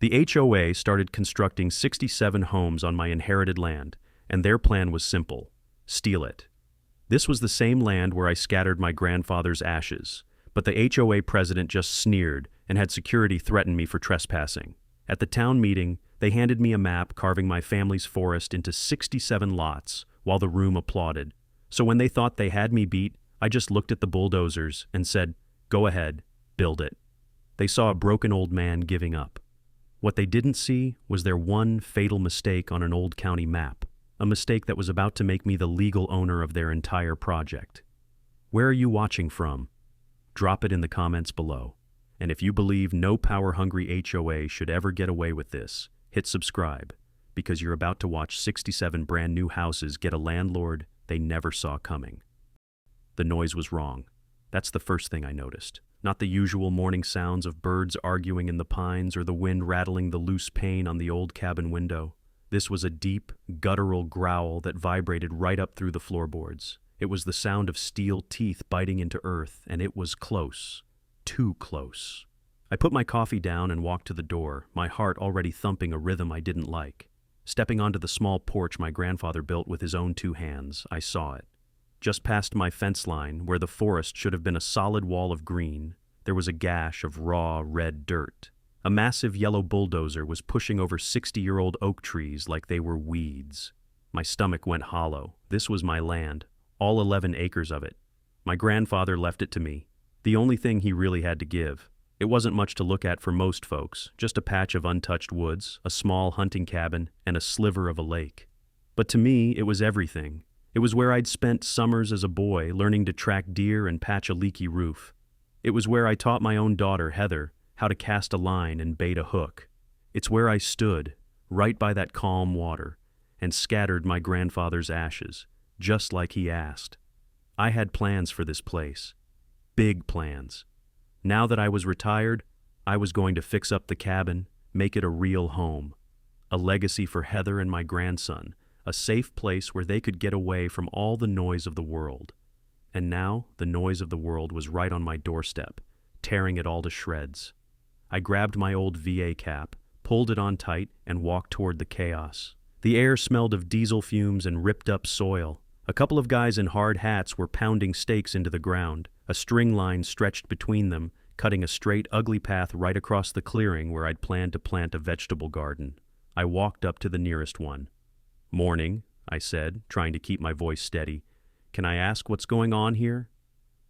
The HOA started constructing 67 homes on my inherited land, and their plan was simple: steal it. This was the same land where I scattered my grandfather's ashes, but the HOA president just sneered and had security threaten me for trespassing. At the town meeting, they handed me a map carving my family's forest into 67 lots, while the room applauded. So when they thought they had me beat, I just looked at the bulldozers and said, "Go ahead, build it." They saw a broken old man giving up. What they didn't see was their one fatal mistake on an old county map, a mistake that was about to make me the legal owner of their entire project. Where are you watching from? Drop it in the comments below. And if you believe no power-hungry HOA should ever get away with this, hit subscribe, because you're about to watch 67 brand new houses get a landlord they never saw coming. The noise was wrong. That's the first thing I noticed. Not the usual morning sounds of birds arguing in the pines or the wind rattling the loose pane on the old cabin window. This was a deep, guttural growl that vibrated right up through the floorboards. It was the sound of steel teeth biting into earth, and it was close. Too close. I put my coffee down and walked to the door, my heart already thumping a rhythm I didn't like. Stepping onto the small porch my grandfather built with his own 2 hands, I saw it. Just past my fence line, where the forest should have been a solid wall of green, there was a gash of raw, red dirt. A massive yellow bulldozer was pushing over 60-year-old oak trees like they were weeds. My stomach went hollow. This was my land, all 11 acres of it. My grandfather left it to me, the only thing he really had to give. It wasn't much to look at for most folks, just a patch of untouched woods, a small hunting cabin, and a sliver of a lake. But to me, it was everything. It was where I'd spent summers as a boy learning to track deer and patch a leaky roof. It was where I taught my own daughter, Heather, how to cast a line and bait a hook. It's where I stood, right by that calm water, and scattered my grandfather's ashes, just like he asked. I had plans for this place. Big plans. Now that I was retired, I was going to fix up the cabin, make it a real home. A legacy for Heather and my grandson, a safe place where they could get away from all the noise of the world. And now, the noise of the world was right on my doorstep, tearing it all to shreds. I grabbed my old VA cap, pulled it on tight, and walked toward the chaos. The air smelled of diesel fumes and ripped-up soil. A couple of guys in hard hats were pounding stakes into the ground, a string line stretched between them, cutting a straight, ugly path right across the clearing where I'd planned to plant a vegetable garden. I walked up to the nearest one. "Morning," I said, trying to keep my voice steady. "Can I ask what's going on here?"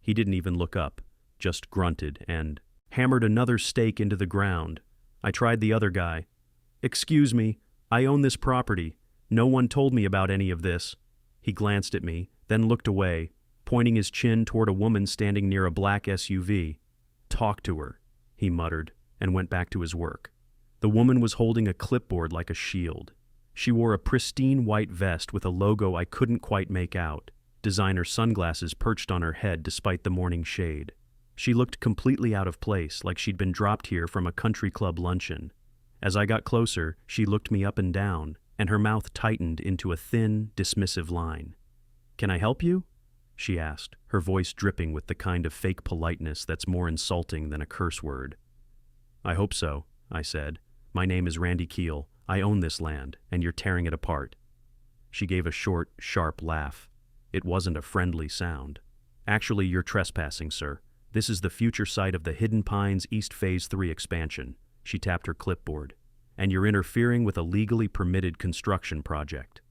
He didn't even look up, just grunted and hammered another stake into the ground. I tried the other guy. "Excuse me, I own this property. No one told me about any of this." He glanced at me, then looked away, pointing his chin toward a woman standing near a black SUV. "Talk to her," he muttered, and went back to his work. The woman was holding a clipboard like a shield. She wore a pristine white vest with a logo I couldn't quite make out. Designer sunglasses perched on her head despite the morning shade. She looked completely out of place, like she'd been dropped here from a country club luncheon. As I got closer, she looked me up and down, and her mouth tightened into a thin, dismissive line. "Can I help you?" she asked, her voice dripping with the kind of fake politeness that's more insulting than a curse word. "I hope so," I said. "My name is Randy Keel. I own this land, and you're tearing it apart." She gave a short, sharp laugh. It wasn't a friendly sound. "Actually, you're trespassing, sir. This is the future site of the Hidden Pines East Phase 3 expansion." She tapped her clipboard. "And you're interfering with a legally permitted construction project."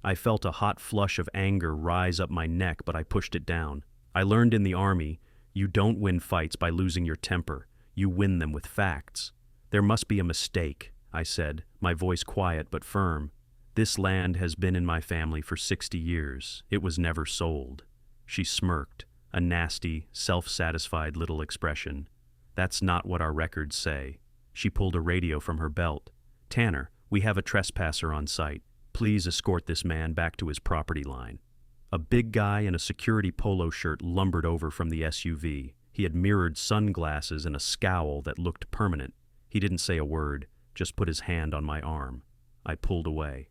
I felt a hot flush of anger rise up my neck, but I pushed it down. I learned in the Army, you don't win fights by losing your temper. You win them with facts. "There must be a mistake," I said, my voice quiet but firm. "This land has been in my family for 60 years. It was never sold." She smirked, a nasty, self-satisfied little expression. "That's not what our records say." She pulled a radio from her belt. "Tanner, we have a trespasser on site. Please escort this man back to his property line." A big guy in a security polo shirt lumbered over from the SUV. He had mirrored sunglasses and a scowl that looked permanent. He didn't say a word, just put his hand on my arm. I pulled away.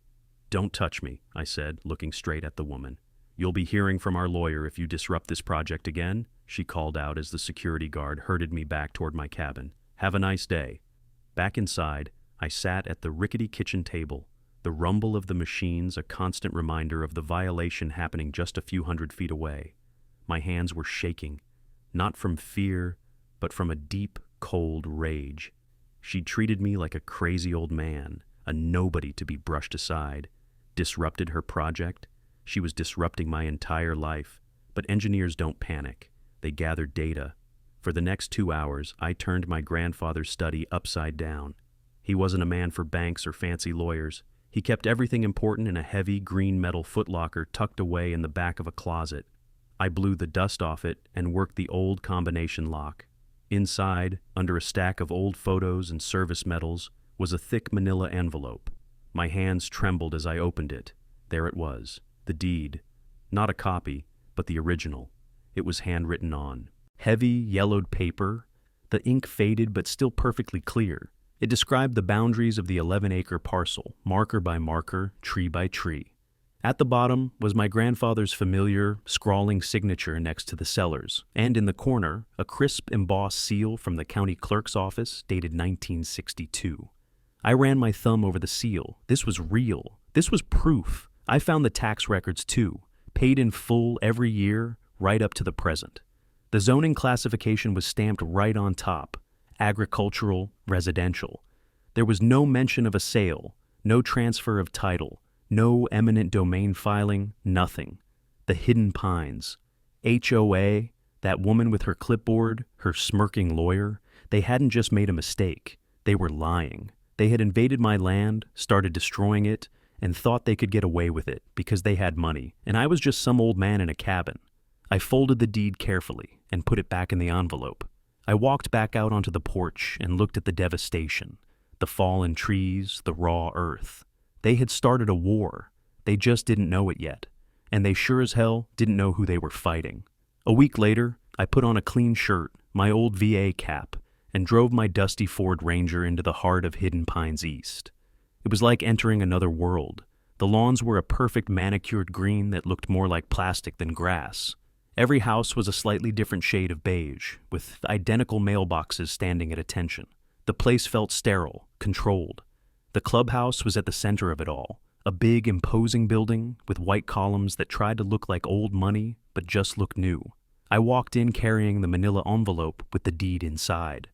"Don't touch me," I said, looking straight at the woman. "You'll be hearing from our lawyer if you disrupt this project again," she called out as the security guard herded me back toward my cabin. "Have a nice day." Back inside, I sat at the rickety kitchen table, the rumble of the machines a constant reminder of the violation happening just a few hundred feet away. My hands were shaking, not from fear, but from a deep, cold rage. She'd treated me like a crazy old man, a nobody to be brushed aside, disrupted her project. She was disrupting my entire life. But engineers don't panic. They gather data. For the next 2 hours, I turned my grandfather's study upside down. He wasn't a man for banks or fancy lawyers. He kept everything important in a heavy green metal footlocker tucked away in the back of a closet. I blew the dust off it and worked the old combination lock. Inside, under a stack of old photos and service medals, was a thick manila envelope. My hands trembled as I opened it. There it was, the deed. Not a copy, but the original. It was handwritten on heavy, yellowed paper, the ink faded but still perfectly clear. It described the boundaries of the 11-acre parcel, marker by marker, tree by tree. At the bottom was my grandfather's familiar, scrawling signature next to the sellers, and in the corner, a crisp embossed seal from the county clerk's office dated 1962. I ran my thumb over the seal. This was real. This was proof. I found the tax records too, paid in full every year, right up to the present. The zoning classification was stamped right on top, agricultural, residential. There was no mention of a sale, no transfer of title, no eminent domain filing, nothing. The hidden pines. HOA, that woman with her clipboard, her smirking lawyer, they hadn't just made a mistake. They were lying. They had invaded my land, started destroying it, and thought they could get away with it because they had money, and I was just some old man in a cabin. I folded the deed carefully and put it back in the envelope. I walked back out onto the porch and looked at the devastation, the fallen trees, the raw earth. They had started a war. They just didn't know it yet, and they sure as hell didn't know who they were fighting. A week later, I put on a clean shirt, my old VA cap, and drove my dusty Ford Ranger into the heart of Hidden Pines East. It was like entering another world. The lawns were a perfect manicured green that looked more like plastic than grass. Every house was a slightly different shade of beige, with identical mailboxes standing at attention. The place felt sterile, controlled. The clubhouse was at the center of it all, a big, imposing building with white columns that tried to look like old money, but just looked new. I walked in carrying the manila envelope with the deed inside.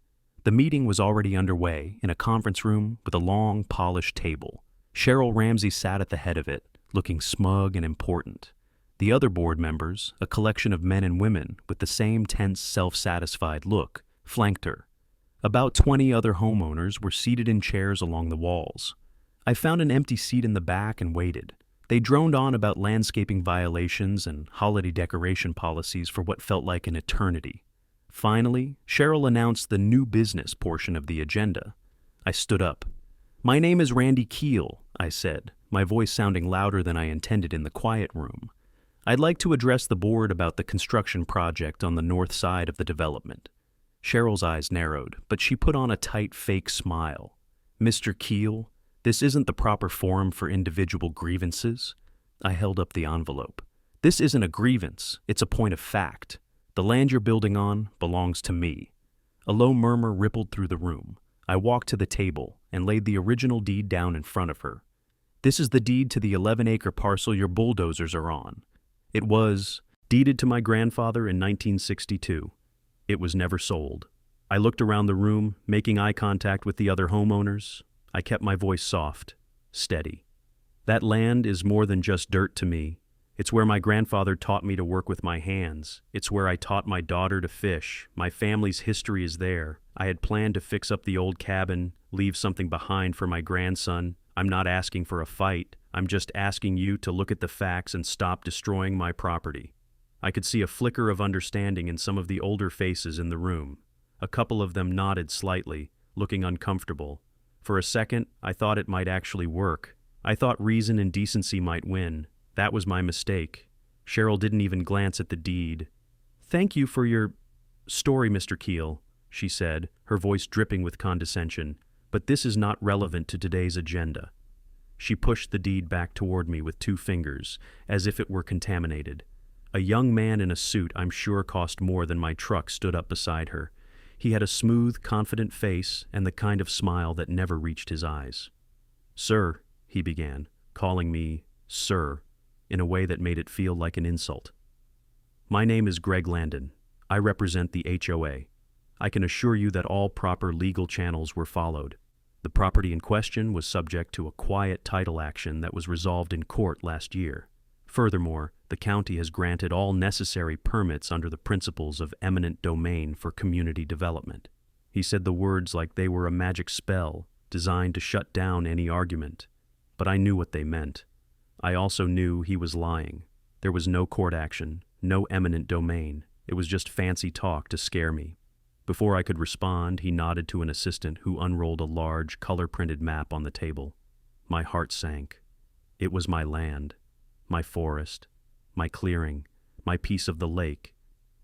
The meeting was already underway in a conference room with a long, polished table. Cheryl Ramsey sat at the head of it, looking smug and important. The other board members, a collection of men and women with the same tense, self-satisfied look, flanked her. About 20 other homeowners were seated in chairs along the walls. I found an empty seat in the back and waited. They droned on about landscaping violations and holiday decoration policies for what felt like an eternity. Finally, Cheryl announced the new business portion of the agenda. I stood up. "My name is Randy Keel," I said, my voice sounding louder than I intended in the quiet room. "I'd like to address the board about the construction project on the north side of the development." Cheryl's eyes narrowed, but she put on a tight, fake smile. "Mr. Keel, this isn't the proper forum for individual grievances." I held up the envelope. "This isn't a grievance, it's a point of fact. The land you're building on belongs to me." A low murmur rippled through the room. I walked to the table and laid the original deed down in front of her. "This is the deed to the 11-acre parcel your bulldozers are on. It was deeded to my grandfather in 1962. It was never sold." I looked around the room, making eye contact with the other homeowners. I kept my voice soft, steady. "That land is more than just dirt to me. It's where my grandfather taught me to work with my hands. It's where I taught my daughter to fish. My family's history is there. I had planned to fix up the old cabin, leave something behind for my grandson. I'm not asking for a fight. I'm just asking you to look at the facts and stop destroying my property." I could see a flicker of understanding in some of the older faces in the room. A couple of them nodded slightly, looking uncomfortable. For a second, I thought it might actually work. I thought reason and decency might win. That was my mistake. Cheryl didn't even glance at the deed. "Thank you for your story, Mr. Keel," she said, her voice dripping with condescension, "but this is not relevant to today's agenda." She pushed the deed back toward me with 2 fingers, as if it were contaminated. A young man in a suit I'm sure cost more than my truck stood up beside her. He had a smooth, confident face and the kind of smile that never reached his eyes. "Sir," he began, calling me sir in a way that made it feel like an insult. "My name is Greg Landon. I represent the HOA. I can assure you that all proper legal channels were followed. The property in question was subject to a quiet title action that was resolved in court last year. Furthermore, the county has granted all necessary permits under the principles of eminent domain for community development." He said the words like they were a magic spell designed to shut down any argument, but I knew what they meant. I also knew he was lying. There was no court action, no eminent domain. It was just fancy talk to scare me. Before I could respond, he nodded to an assistant who unrolled a large, color-printed map on the table. My heart sank. It was my land, my forest, my clearing, my piece of the lake,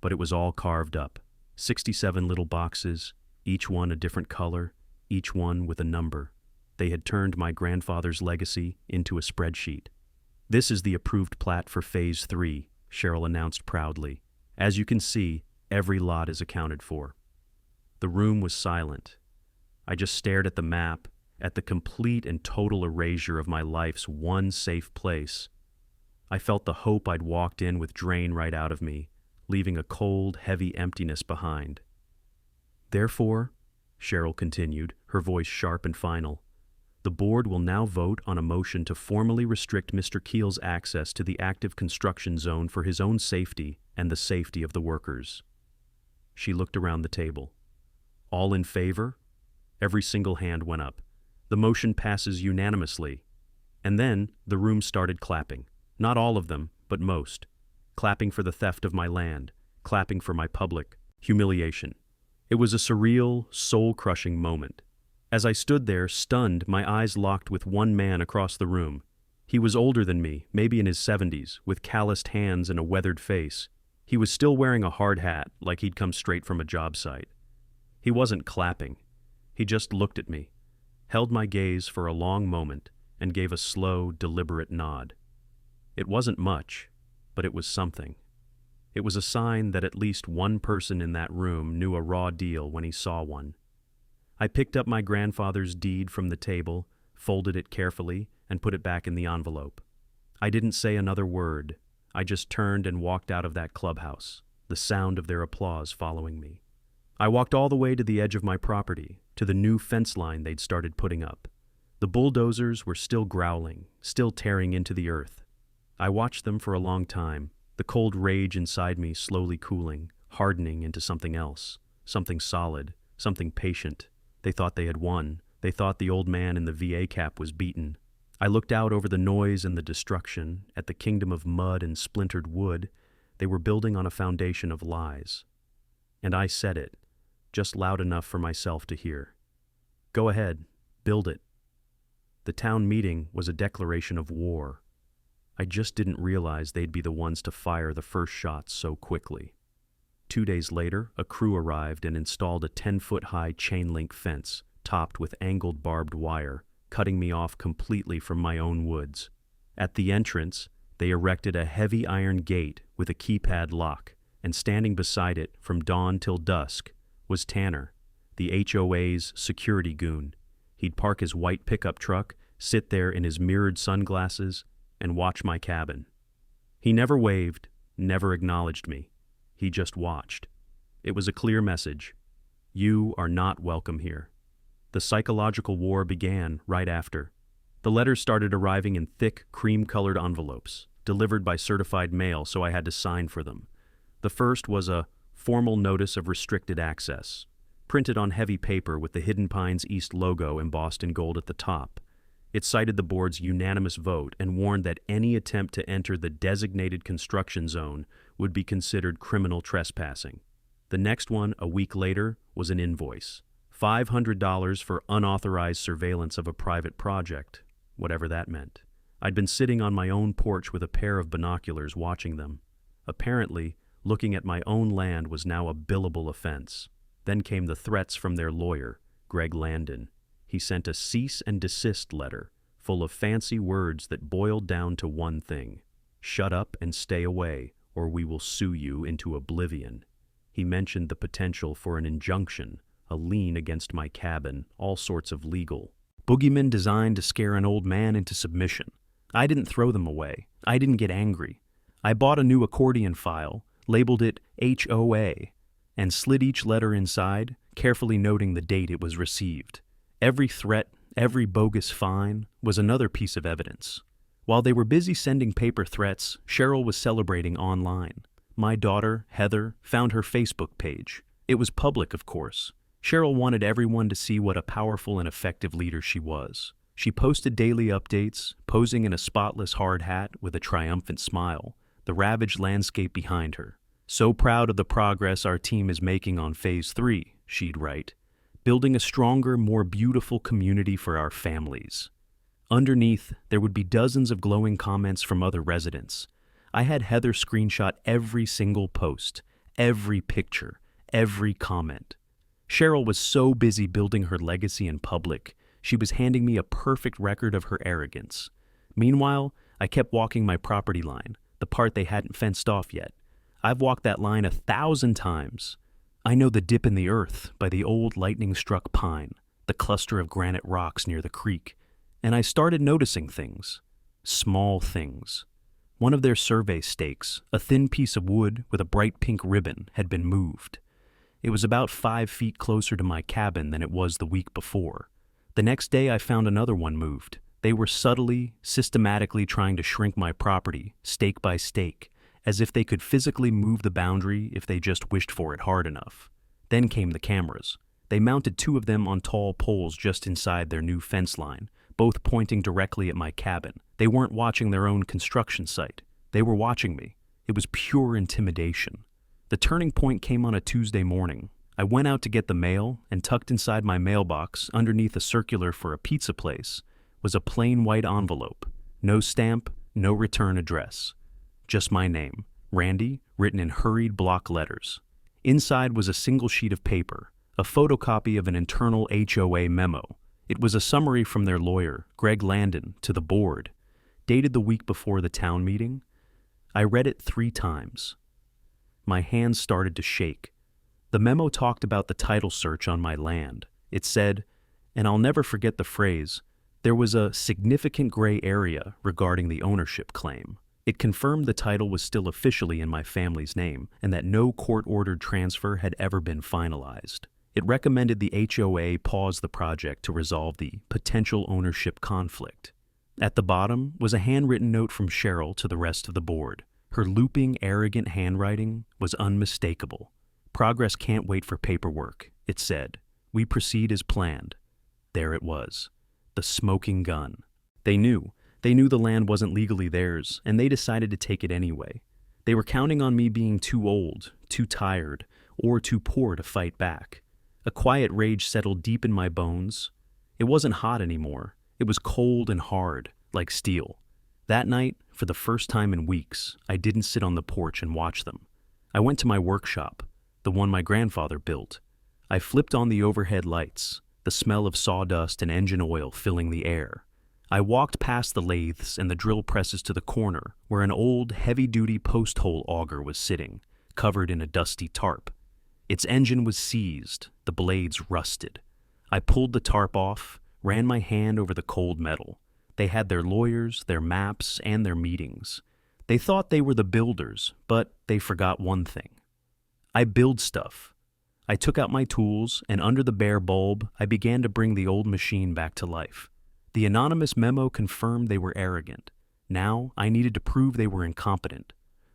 but it was all carved up. 67 little boxes, each one a different color, each one with a number. They had turned my grandfather's legacy into a spreadsheet. "This is the approved plat for Phase 3, Cheryl announced proudly. "As you can see, every lot is accounted for." The room was silent. I just stared at the map, at the complete and total erasure of my life's one safe place. I felt the hope I'd walked in with drain right out of me, leaving a cold, heavy emptiness behind. "Therefore," Cheryl continued, her voice sharp and final, "the board will now vote on a motion to formally restrict Mr. Keel's access to the active construction zone for his own safety and the safety of the workers." She looked around the table. "All in favor?" Every single hand went up. "The motion passes unanimously." And then the room started clapping. Not all of them, but most. Clapping for the theft of my land, clapping for my public humiliation. It was a surreal, soul-crushing moment. As I stood there, stunned, my eyes locked with one man across the room. He was older than me, maybe in his 70s, with calloused hands and a weathered face. He was still wearing a hard hat, like he'd come straight from a job site. He wasn't clapping. He just looked at me, held my gaze for a long moment, and gave a slow, deliberate nod. It wasn't much, but it was something. It was a sign that at least one person in that room knew a raw deal when he saw one. I picked up my grandfather's deed from the table, folded it carefully, and put it back in the envelope. I didn't say another word. I just turned and walked out of that clubhouse, the sound of their applause following me. I walked all the way to the edge of my property, to the new fence line they'd started putting up. The bulldozers were still growling, still tearing into the earth. I watched them for a long time, the cold rage inside me slowly cooling, hardening into something else, something solid, something patient. They thought they had won. They thought the old man in the VA cap was beaten. I looked out over the noise and the destruction, at the kingdom of mud and splintered wood. They were building on a foundation of lies. And I said it, just loud enough for myself to hear. "Go ahead, build it." The town meeting was a declaration of war. I just didn't realize they'd be the ones to fire the first shots so quickly. 2 days later, a crew arrived and installed a 10-foot-high chain-link fence, topped with angled barbed wire, cutting me off completely from my own woods. At the entrance, they erected a heavy iron gate with a keypad lock, and standing beside it from dawn till dusk was Tanner, the HOA's security goon. He'd park his white pickup truck, sit there in his mirrored sunglasses, and watch my cabin. He never waved, never acknowledged me. He just watched. It was a clear message. You are not welcome here. The psychological war began right after. The letters started arriving in thick, cream-colored envelopes, delivered by certified mail, so I had to sign for them. The first was a formal notice of restricted access, printed on heavy paper with the Hidden Pines East logo embossed in gold at the top. It cited the board's unanimous vote and warned that any attempt to enter the designated construction zone would be considered criminal trespassing. The next one, a week later, was an invoice. $500 for unauthorized surveillance of a private project, whatever that meant. I'd been sitting on my own porch with a pair of binoculars watching them. Apparently, looking at my own land was now a billable offense. Then came the threats from their lawyer, Greg Landon. He sent a cease and desist letter, full of fancy words that boiled down to one thing: shut up and stay away, or we will sue you into oblivion. He mentioned the potential for an injunction, a lien against my cabin, all sorts of legal. Boogeymen designed to scare an old man into submission. I didn't throw them away. I didn't get angry. I bought a new accordion file, labeled it HOA, and slid each letter inside, carefully noting the date it was received. Every threat, every bogus fine, was another piece of evidence. While they were busy sending paper threats, Cheryl was celebrating online. My daughter, Heather, found her Facebook page. It was public, of course. Cheryl wanted everyone to see what a powerful and effective leader she was. She posted daily updates, posing in a spotless hard hat with a triumphant smile, the ravaged landscape behind her. "So proud of the progress our team is making on Phase 3, she'd write. "Building a stronger, more beautiful community for our families." Underneath, there would be dozens of glowing comments from other residents. I had Heather screenshot every single post, every picture, every comment. Cheryl was so busy building her legacy in public, she was handing me a perfect record of her arrogance. Meanwhile, I kept walking my property line, the part they hadn't fenced off yet. I've walked that line 1,000 times. I know the dip in the earth by the old lightning-struck pine, the cluster of granite rocks near the creek, and I started noticing things. Small things. One of their survey stakes, a thin piece of wood with a bright pink ribbon, had been moved. It was about 5 feet closer to my cabin than it was the week before. The next day I found another one moved. They were subtly, systematically trying to shrink my property, stake by stake, as if they could physically move the boundary if they just wished for it hard enough. Then came the cameras. They mounted 2 of them on tall poles just inside their new fence line, both pointing directly at my cabin. They weren't watching their own construction site. They were watching me. It was pure intimidation. The turning point came on a Tuesday morning. I went out to get the mail, and tucked inside my mailbox, underneath a circular for a pizza place, was a plain white envelope. No stamp, no return address. Just my name, Randy, written in hurried block letters. Inside was a single sheet of paper, a photocopy of an internal HOA memo. It was a summary from their lawyer, Greg Landon, to the board, dated the week before the town meeting. I read it 3 times. My hands started to shake. The memo talked about the title search on my land. It said, and I'll never forget the phrase, there was a significant gray area regarding the ownership claim. It confirmed the title was still officially in my family's name and that no court-ordered transfer had ever been finalized. It recommended the HOA pause the project to resolve the potential ownership conflict. At the bottom was a handwritten note from Cheryl to the rest of the board. Her looping, arrogant handwriting was unmistakable. "Progress can't wait for paperwork," it said. "We proceed as planned." There it was. The smoking gun. They knew the land wasn't legally theirs, and they decided to take it anyway. They were counting on me being too old, too tired, or too poor to fight back. A quiet rage settled deep in my bones. It wasn't hot anymore. It was cold and hard, like steel. That night, for the first time in weeks, I didn't sit on the porch and watch them. I went to my workshop, the one my grandfather built. I flipped on the overhead lights, the smell of sawdust and engine oil filling the air. I walked past the lathes and the drill presses to the corner where an old, heavy-duty post-hole auger was sitting, covered in a dusty tarp. Its engine was seized, the blades rusted. I pulled the tarp off, ran my hand over the cold metal. They had their lawyers, their maps, and their meetings. They thought they were the builders, but they forgot one thing. I build stuff. I took out my tools, and under the bare bulb, I began to bring the old machine back to life. The anonymous memo confirmed they were arrogant. Now, I needed to prove they were incompetent.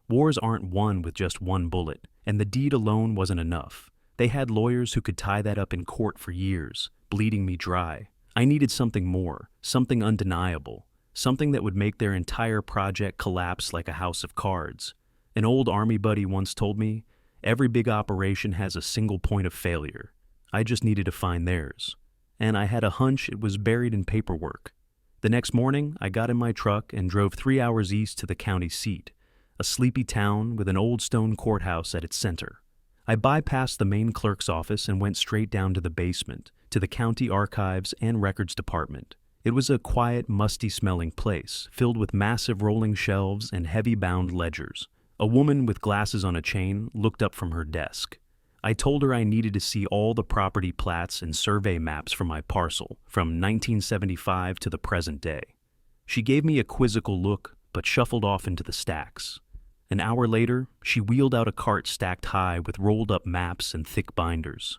Wars aren't won with just one bullet, and the deed alone wasn't enough. They had lawyers who could tie that up in court for years, bleeding me dry. I needed something more, something undeniable, something that would make their entire project collapse like a house of cards. An old army buddy once told me, every big operation has a single point of failure. I just needed to find theirs. And I had a hunch it was buried in paperwork. The next morning, I got in my truck and drove 3 hours east to the county seat, a sleepy town with an old stone courthouse at its center. I bypassed the main clerk's office and went straight down to the basement, to the county archives and records department. It was a quiet, musty-smelling place, filled with massive rolling shelves and heavy-bound ledgers. A woman with glasses on a chain looked up from her desk. I told her I needed to see all the property plats and survey maps for my parcel from 1975 to the present day. She gave me a quizzical look, but shuffled off into the stacks. An hour later, she wheeled out a cart stacked high with rolled-up maps and thick binders.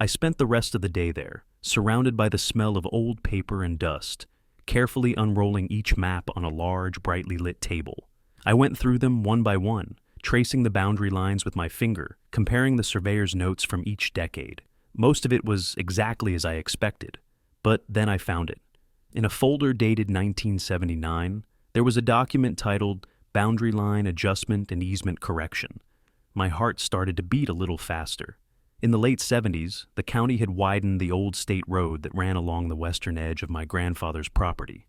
I spent the rest of the day there, surrounded by the smell of old paper and dust, carefully unrolling each map on a large, brightly lit table. I went through them one by one, tracing the boundary lines with my finger, comparing the surveyor's notes from each decade. Most of it was exactly as I expected, but then I found it. In a folder dated 1979, there was a document titled Boundary Line Adjustment and Easement Correction. My heart started to beat a little faster. In the late 70s, the county had widened the old state road that ran along the western edge of my grandfather's property.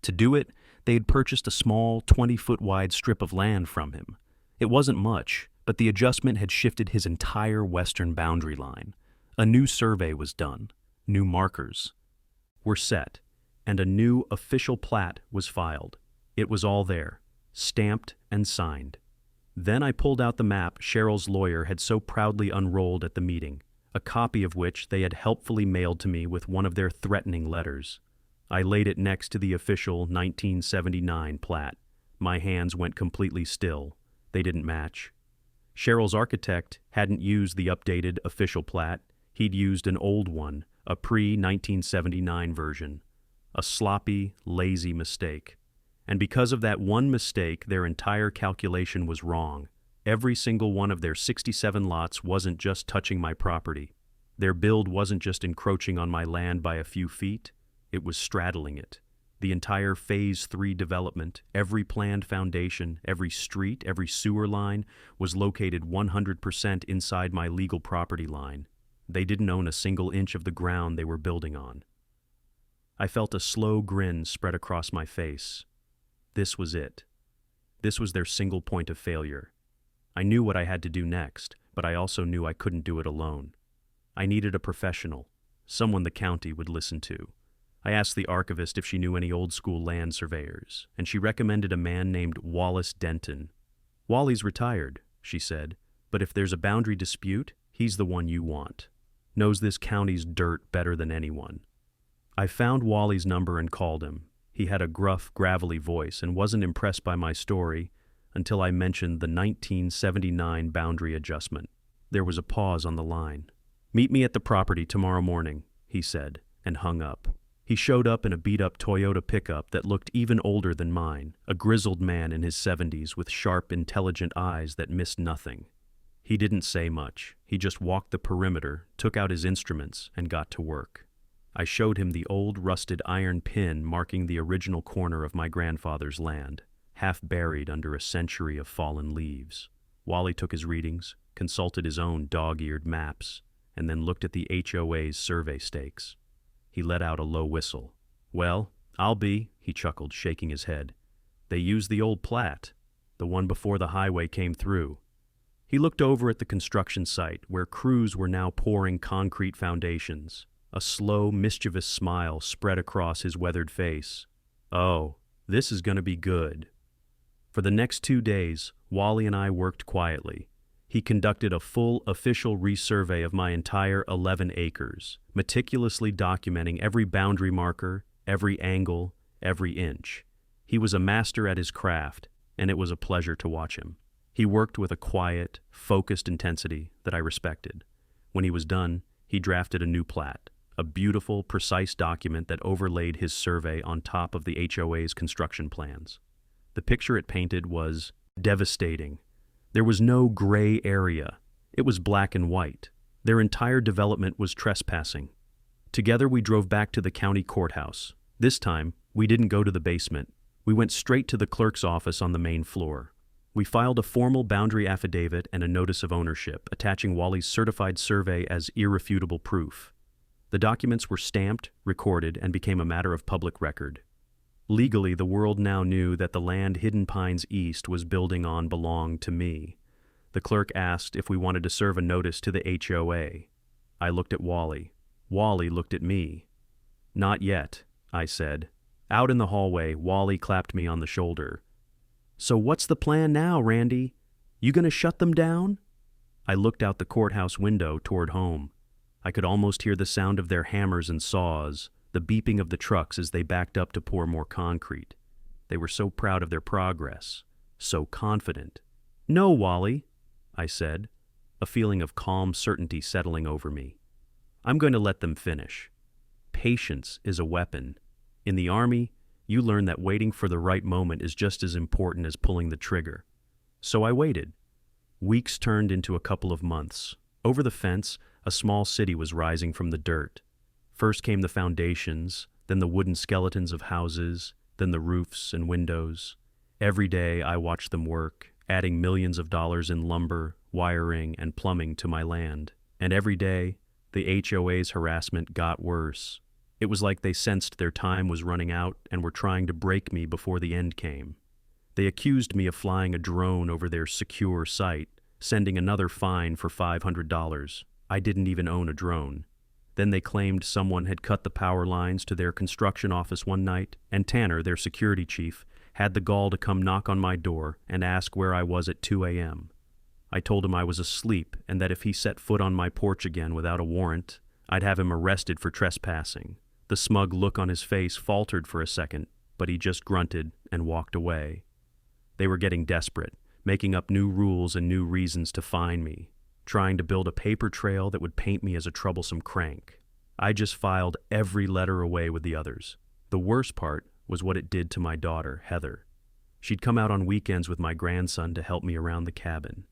To do it, they had purchased a small 20-foot wide strip of land from him. It wasn't much, but the adjustment had shifted his entire western boundary line. A new survey was done. New markers were set, and a new official plat was filed. It was all there, stamped and signed. Then I pulled out the map Cheryl's lawyer had so proudly unrolled at the meeting, a copy of which they had helpfully mailed to me with one of their threatening letters. I laid it next to the official 1979 plat. My hands went completely still. They didn't match. Cheryl's architect hadn't used the updated official plat. He'd used an old one, a pre-1979 version. A sloppy, lazy mistake. And because of that one mistake, their entire calculation was wrong. Every single one of their 67 lots wasn't just touching my property. Their build wasn't just encroaching on my land by a few feet, it was straddling it. The entire Phase 3 development, every planned foundation, every street, every sewer line, was located 100% inside my legal property line. They didn't own a single inch of the ground they were building on. I felt a slow grin spread across my face. This was it. This was their single point of failure. I knew what I had to do next, but I also knew I couldn't do it alone. I needed a professional, someone the county would listen to. I asked the archivist if she knew any old-school land surveyors, and she recommended a man named Wallace Denton. "Wally's retired," she said, "but if there's a boundary dispute, he's the one you want. Knows this county's dirt better than anyone." I found Wally's number and called him. He had a gruff, gravelly voice and wasn't impressed by my story until I mentioned the 1979 boundary adjustment. There was a pause on the line. "Meet me at the property tomorrow morning," he said, and hung up. He showed up in a beat-up Toyota pickup that looked even older than mine, a grizzled man in his 70s with sharp, intelligent eyes that missed nothing. He didn't say much. He just walked the perimeter, took out his instruments, and got to work. I showed him the old rusted iron pin marking the original corner of my grandfather's land, half buried under a century of fallen leaves. Wally took his readings, consulted his own dog-eared maps, and then looked at the HOA's survey stakes. He let out a low whistle. "Well, I'll be," he chuckled, shaking his head. "They used the old plat, the one before the highway came through." He looked over at the construction site, where crews were now pouring concrete foundations. A slow, mischievous smile spread across his weathered face. "Oh, this is going to be good." For the next 2 days, Wally and I worked quietly. He conducted a full official resurvey of my entire 11 acres, meticulously documenting every boundary marker, every angle, every inch. He was a master at his craft, and it was a pleasure to watch him. He worked with a quiet, focused intensity that I respected. When he was done, he drafted a new plat. A beautiful, precise document that overlaid his survey on top of the HOA's construction plans. The picture it painted was devastating. There was no gray area. It was black and white. Their entire development was trespassing. Together we drove back to the county courthouse. This time, we didn't go to the basement. We went straight to the clerk's office on the main floor. We filed a formal boundary affidavit and a notice of ownership, attaching Wally's certified survey as irrefutable proof. The documents were stamped, recorded, and became a matter of public record. Legally, the world now knew that the land Hidden Pines East was building on belonged to me. The clerk asked if we wanted to serve a notice to the HOA. I looked at Wally. Wally looked at me. "Not yet," I said. Out in the hallway, Wally clapped me on the shoulder. "So what's the plan now, Randy? You gonna shut them down?" I looked out the courthouse window toward home. I could almost hear the sound of their hammers and saws, the beeping of the trucks as they backed up to pour more concrete. They were so proud of their progress, so confident. "No, Wally," I said, a feeling of calm certainty settling over me. "I'm going to let them finish. Patience is a weapon. In the Army, you learn that waiting for the right moment is just as important as pulling the trigger." So I waited. Weeks turned into a couple of months. Over the fence, a small city was rising from the dirt. First came the foundations, then the wooden skeletons of houses, then the roofs and windows. Every day I watched them work, adding millions of dollars in lumber, wiring, and plumbing to my land. And every day, the HOA's harassment got worse. It was like they sensed their time was running out and were trying to break me before the end came. They accused me of flying a drone over their secure site, sending another fine for $500. I didn't even own a drone. Then they claimed someone had cut the power lines to their construction office one night, and Tanner, their security chief, had the gall to come knock on my door and ask where I was at 2 a.m. I told him I was asleep and that if he set foot on my porch again without a warrant, I'd have him arrested for trespassing. The smug look on his face faltered for a second, but he just grunted and walked away. They were getting desperate, making up new rules and new reasons to fine me, trying to build a paper trail that would paint me as a troublesome crank. I just filed every letter away with the others. The worst part was what it did to my daughter, Heather. She'd come out on weekends with my grandson to help me around the cabin.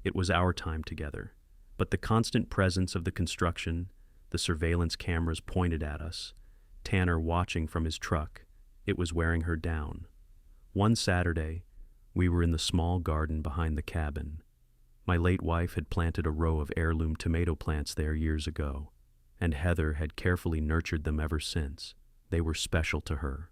It was our time together, but the constant presence of the construction, the surveillance cameras pointed at us, Tanner watching from his truck, it was wearing her down. One Saturday, we were in the small garden behind the cabin. My late wife had planted a row of heirloom tomato plants there years ago, and Heather had carefully nurtured them ever since. They were special to her.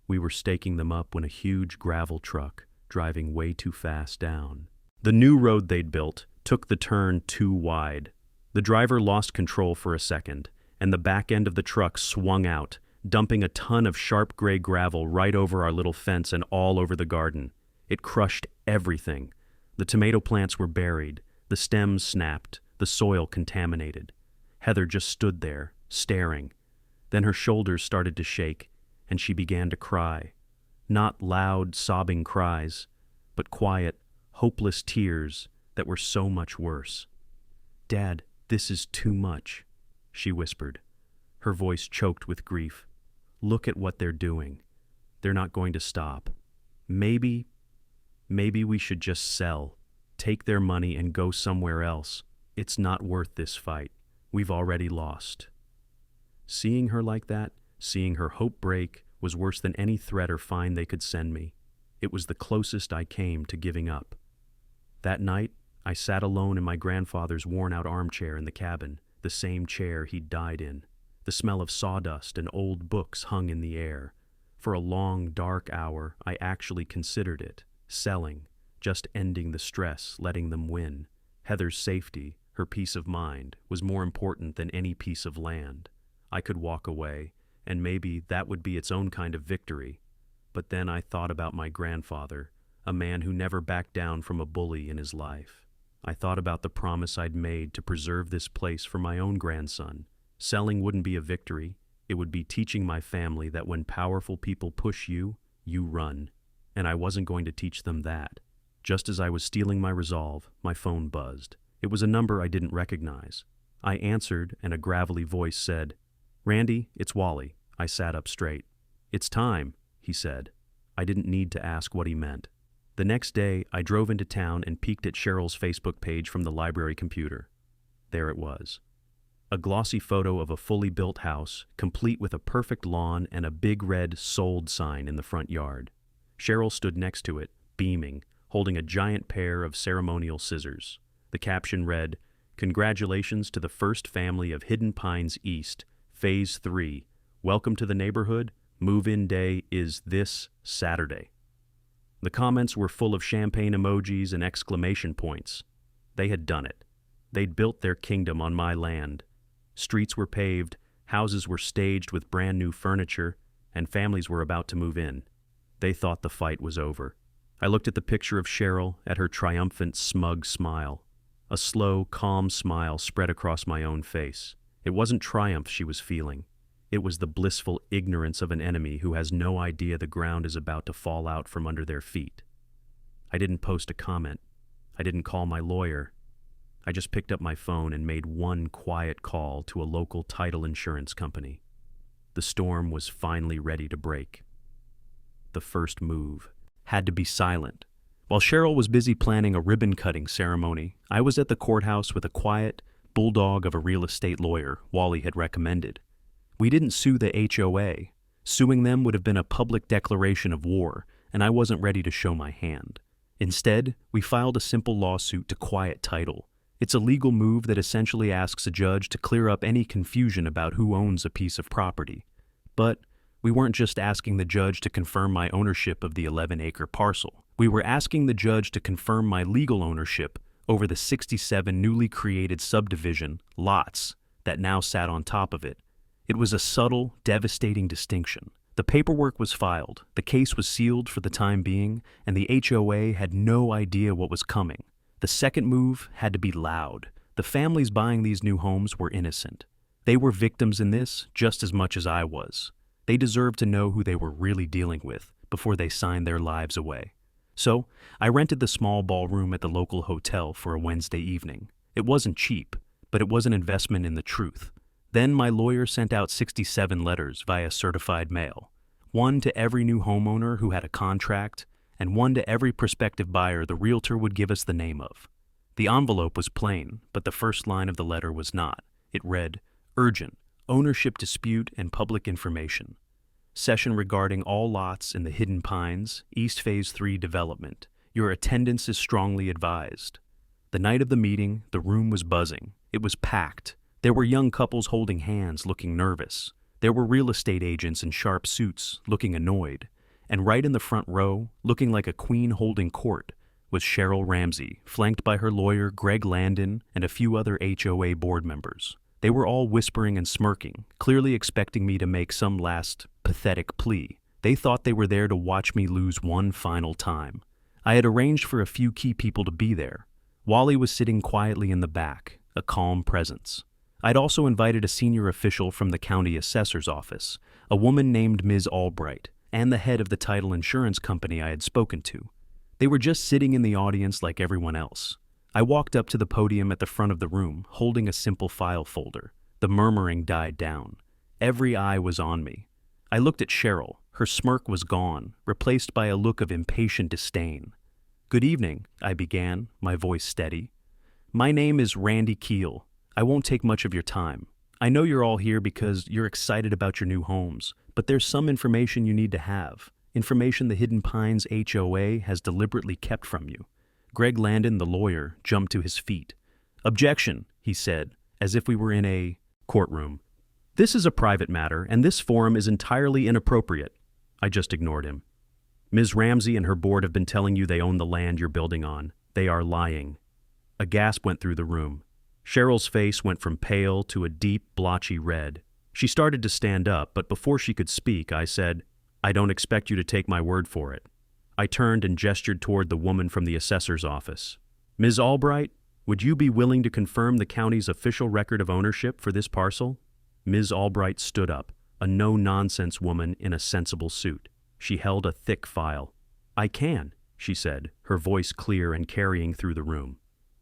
We were staking them up when a huge gravel truck, driving way too fast down. The new road they'd built took the turn too wide. The driver lost control for a second, and the back end of the truck swung out, dumping a ton of sharp gray gravel right over our little fence and all over the garden. It crushed everything. The tomato plants were buried, the stems snapped, the soil contaminated. Heather just stood there, staring. Then her shoulders started to shake, and she began to cry. Not loud, sobbing cries, but quiet, hopeless tears that were so much worse. "Dad, this is too much," she whispered, her voice choked with grief. "Look at what they're doing. They're not going to stop. Maybe we should just sell, take their money and go somewhere else. It's not worth this fight. We've already lost." Seeing her like that, seeing her hope break, was worse than any threat or fine they could send me. It was the closest I came to giving up. That night, I sat alone in my grandfather's worn-out armchair in the cabin, the same chair he'd died in. The smell of sawdust and old books hung in the air. For a long, dark hour, I actually considered it. Selling, just ending the stress, letting them win. Heather's safety, her peace of mind, was more important than any piece of land. I could walk away, and maybe that would be its own kind of victory. But then I thought about my grandfather, a man who never backed down from a bully in his life. I thought about the promise I'd made to preserve this place for my own grandson. Selling wouldn't be a victory. It would be teaching my family that when powerful people push you, you run. And I wasn't going to teach them that. Just as I was stealing my resolve, my phone buzzed. It was a number I didn't recognize. I answered, and a gravelly voice said, "Randy, it's Wally." I sat up straight. "It's time," he said. I didn't need to ask what he meant. The next day, I drove into town and peeked at Cheryl's Facebook page from the library computer. There it was. A glossy photo of a fully built house, complete with a perfect lawn and a big red "Sold" sign in the front yard. Cheryl stood next to it, beaming, holding a giant pair of ceremonial scissors. The caption read, "Congratulations to the first family of Hidden Pines East, Phase 3. Welcome to the neighborhood. Move-in day is this Saturday." The comments were full of champagne emojis and exclamation points. They had done it. They'd built their kingdom on my land. Streets were paved, houses were staged with brand new furniture, and families were about to move in. They thought the fight was over. I looked at the picture of Cheryl, at her triumphant, smug smile. A slow, calm smile spread across my own face. It wasn't triumph she was feeling. It was the blissful ignorance of an enemy who has no idea the ground is about to fall out from under their feet. I didn't post a comment. I didn't call my lawyer. I just picked up my phone and made one quiet call to a local title insurance company. The storm was finally ready to break. The first move had to be silent. While Cheryl was busy planning a ribbon-cutting ceremony, I was at the courthouse with a quiet bulldog of a real estate lawyer Wally had recommended. We didn't sue the HOA. Suing them would have been a public declaration of war, and I wasn't ready to show my hand. Instead, we filed a simple lawsuit to quiet title. It's a legal move that essentially asks a judge to clear up any confusion about who owns a piece of property. But we weren't just asking the judge to confirm my ownership of the 11-acre parcel. We were asking the judge to confirm my legal ownership over the 67 newly created subdivision lots that now sat on top of it. It was a subtle, devastating distinction. The paperwork was filed, the case was sealed for the time being, and the HOA had no idea what was coming. The second move had to be loud. The families buying these new homes were innocent. They were victims in this just as much as I was. They deserved to know who they were really dealing with before they signed their lives away. So, I rented the small ballroom at the local hotel for a Wednesday evening. It wasn't cheap, but it was an investment in the truth. Then my lawyer sent out 67 letters via certified mail, one to every new homeowner who had a contract, and one to every prospective buyer the realtor would give us the name of. The envelope was plain, but the first line of the letter was not. It read, "Urgent, ownership dispute and public information. Session regarding all lots in the Hidden Pines, East Phase 3 development. Your attendance is strongly advised." The night of the meeting, the room was buzzing. It was packed. There were young couples holding hands, looking nervous. There were real estate agents in sharp suits, looking annoyed. And right in the front row, looking like a queen holding court, was Cheryl Ramsey, flanked by her lawyer Greg Landon and a few other HOA board members. They were all whispering and smirking, clearly expecting me to make some last pathetic plea. They thought they were there to watch me lose one final time. I had arranged for a few key people to be there. Wally was sitting quietly in the back, a calm presence. I'd also invited a senior official from the county assessor's office, a woman named Ms. Albright, and the head of the title insurance company I had spoken to. They were just sitting in the audience like everyone else. I walked up to the podium at the front of the room, holding a simple file folder. The murmuring died down. Every eye was on me. I looked at Cheryl. Her smirk was gone, replaced by a look of impatient disdain. "Good evening," I began, my voice steady. "My name is Randy Keel. I won't take much of your time. I know you're all here because you're excited about your new homes, but there's some information you need to have. Information the Hidden Pines HOA has deliberately kept from you." Greg Landon, the lawyer, jumped to his feet. "Objection," he said, as if we were in a courtroom. "This is a private matter, and this forum is entirely inappropriate." I just ignored him. "Ms. Ramsey and her board have been telling you they own the land you're building on. They are lying." A gasp went through the room. Cheryl's face went from pale to a deep, blotchy red. She started to stand up, but before she could speak, I said, "I don't expect you to take my word for it." I turned and gestured toward the woman from the assessor's office. "Ms. Albright, would you be willing to confirm the county's official record of ownership for this parcel?" Ms. Albright stood up, a no-nonsense woman in a sensible suit. She held a thick file. "I can," she said, her voice clear and carrying through the room.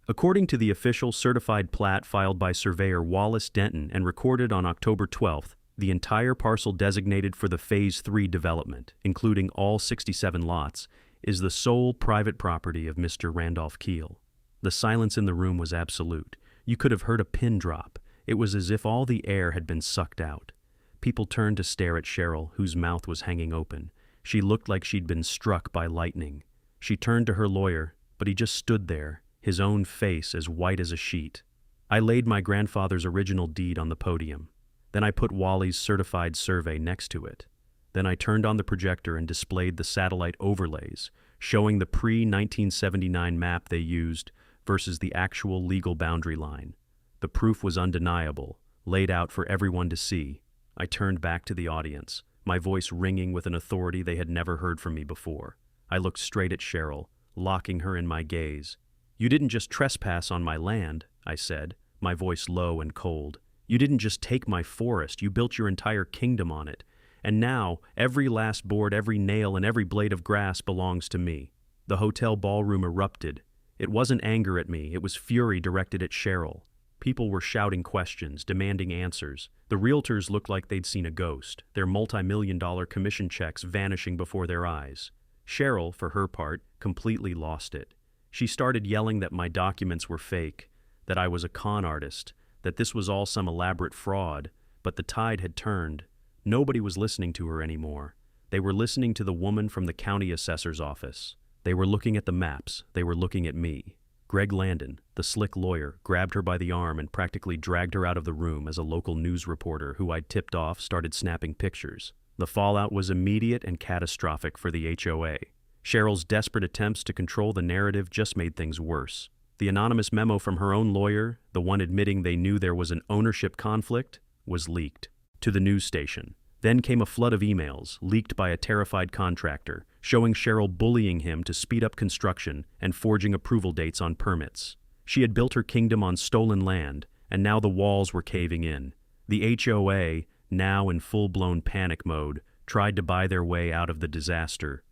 According to the official certified plat filed by surveyor Wallace Denton and recorded on October 12th, the entire parcel designated for the Phase 3 development, including all 67 lots, is the sole private property of Mr. Randolph Keel. The silence in the room was absolute. You could have heard a pin drop. It was as if all the air had been sucked out. People turned to stare at Cheryl, whose mouth was hanging open. She looked like she'd been struck by lightning. She turned to her lawyer, but he just stood there, his own face as white as a sheet. I laid my grandfather's original deed on the podium. Then I put Wally's certified survey next to it. Then I turned on the projector and displayed the satellite overlays, showing the pre-1979 map they used versus the actual legal boundary line. The proof was undeniable, laid out for everyone to see. I turned back to the audience, my voice ringing with an authority they had never heard from me before. I looked straight at Cheryl, locking her in my gaze. You didn't just trespass on my land, I said, my voice low and cold. You didn't just take my forest, you built your entire kingdom on it. And now, every last board, every nail, and every blade of grass belongs to me. The hotel ballroom erupted. It wasn't anger at me, it was fury directed at Cheryl. People were shouting questions, demanding answers. The realtors looked like they'd seen a ghost, their multi-million-dollar commission checks vanishing before their eyes. Cheryl, for her part, completely lost it. She started yelling that my documents were fake, that I was a con artist, that this was all some elaborate fraud, but the tide had turned. Nobody was listening to her anymore. They were listening to the woman from the county assessor's office. They were looking at the maps. They were looking at me. Greg Landon, the slick lawyer, grabbed her by the arm and practically dragged her out of the room as a local news reporter who I'd tipped off started snapping pictures. The fallout was immediate and catastrophic for the HOA. Cheryl's desperate attempts to control the narrative just made things worse. The anonymous memo from her own lawyer, the one admitting they knew there was an ownership conflict, was leaked to the news station. Then came a flood of emails, leaked by a terrified contractor, showing Cheryl bullying him to speed up construction and forging approval dates on permits. She had built her kingdom on stolen land, and now the walls were caving in. The HOA, now in full-blown panic mode, tried to buy their way out of the disaster.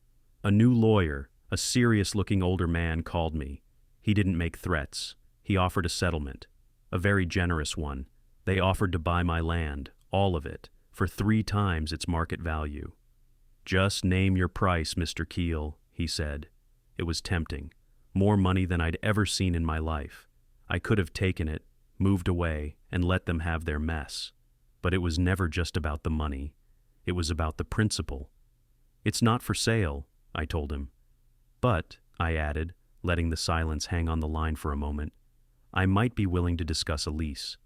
A new lawyer, a serious-looking older man, called me. He didn't make threats. He offered a settlement, a very generous one. They offered to buy my land, all of it, for 3 times its market value. "Just name your price, Mr. Keel," he said. It was tempting. More money than I'd ever seen in my life. I could have taken it, moved away, and let them have their mess. But it was never just about the money. It was about the principle. "It's not for sale," I told him. "But," I added, letting the silence hang on the line for a moment, "I might be willing to discuss a lease.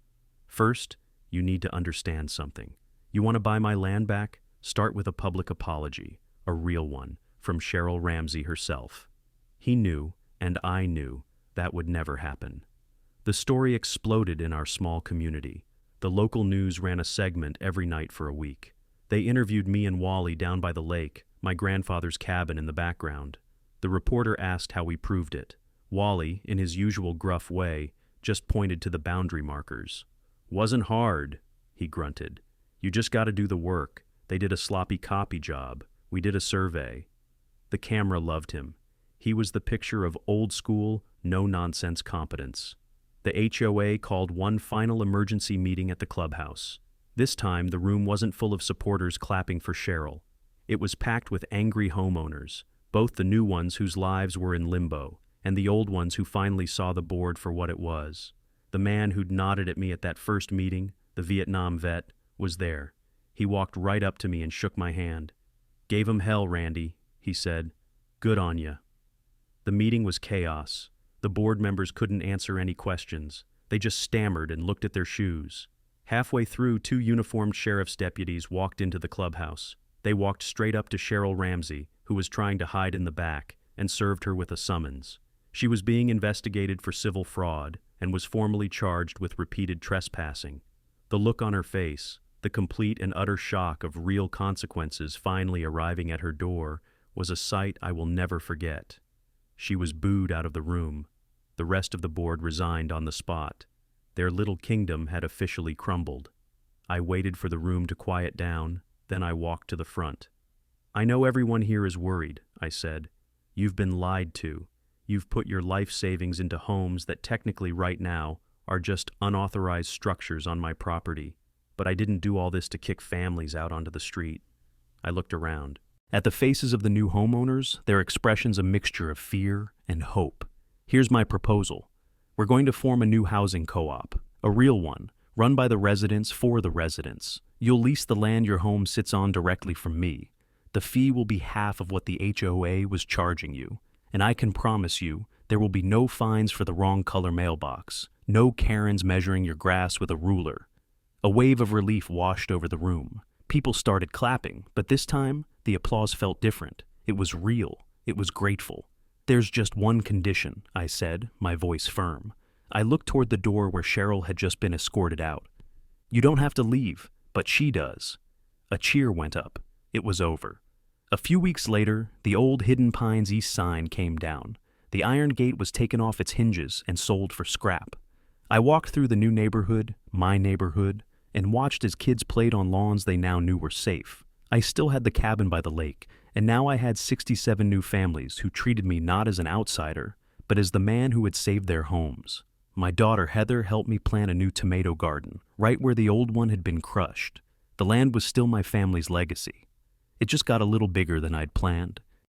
First, you need to understand something. You want to buy my land back? Start with a public apology, a real one, from Cheryl Ramsey herself." He knew, and I knew, that would never happen. The story exploded in our small community. The local news ran a segment every night for a week. They interviewed me and Wally down by the lake, my grandfather's cabin in the background. The reporter asked how we proved it. Wally, in his usual gruff way, just pointed to the boundary markers. "Wasn't hard," he grunted. "You just got to do the work. They did a sloppy copy job. We did a survey." The camera loved him. He was the picture of old-school, no-nonsense competence. The HOA called one final emergency meeting at the clubhouse. This time, the room wasn't full of supporters clapping for Cheryl. It was packed with angry homeowners, both the new ones whose lives were in limbo, and the old ones who finally saw the board for what it was. The man who'd nodded at me at that first meeting, the Vietnam vet, was there. He walked right up to me and shook my hand. "Gave 'em hell, Randy," he said. "Good on ya." The meeting was chaos. The board members couldn't answer any questions. They just stammered and looked at their shoes. Halfway through, 2 uniformed sheriff's deputies walked into the clubhouse. They walked straight up to Cheryl Ramsey, who was trying to hide in the back, and served her with a summons. She was being investigated for civil fraud and was formally charged with repeated trespassing. The look on her face, the complete and utter shock of real consequences finally arriving at her door, was a sight I will never forget. She was booed out of the room. The rest of the board resigned on the spot. Their little kingdom had officially crumbled. I waited for the room to quiet down, then I walked to the front. "I know everyone here is worried," I said. "You've been lied to. You've put your life savings into homes that technically right now are just unauthorized structures on my property. But I didn't do all this to kick families out onto the street." I looked around. At the faces of the new homeowners, their expressions a mixture of fear and hope. "Here's my proposal. We're going to form a new housing co-op, a real one, run by the residents for the residents. You'll lease the land your home sits on directly from me. The fee will be half of what the HOA was charging you, and I can promise you there will be no fines for the wrong color mailbox, no Karens measuring your grass with a ruler." A wave of relief washed over the room. People started clapping, but this time, the applause felt different. It was real. It was grateful. "There's just one condition," I said, my voice firm. I looked toward the door where Cheryl had just been escorted out. "You don't have to leave, but she does." A cheer went up. It was over. A few weeks later, the old Hidden Pines East sign came down. The iron gate was taken off its hinges and sold for scrap. I walked through the new neighborhood, my neighborhood, and watched as kids played on lawns they now knew were safe. I still had the cabin by the lake, and now I had 67 new families who treated me not as an outsider, but as the man who had saved their homes. My daughter Heather helped me plant a new tomato garden, right where the old one had been crushed. The land was still my family's legacy. It just got a little bigger than I'd planned.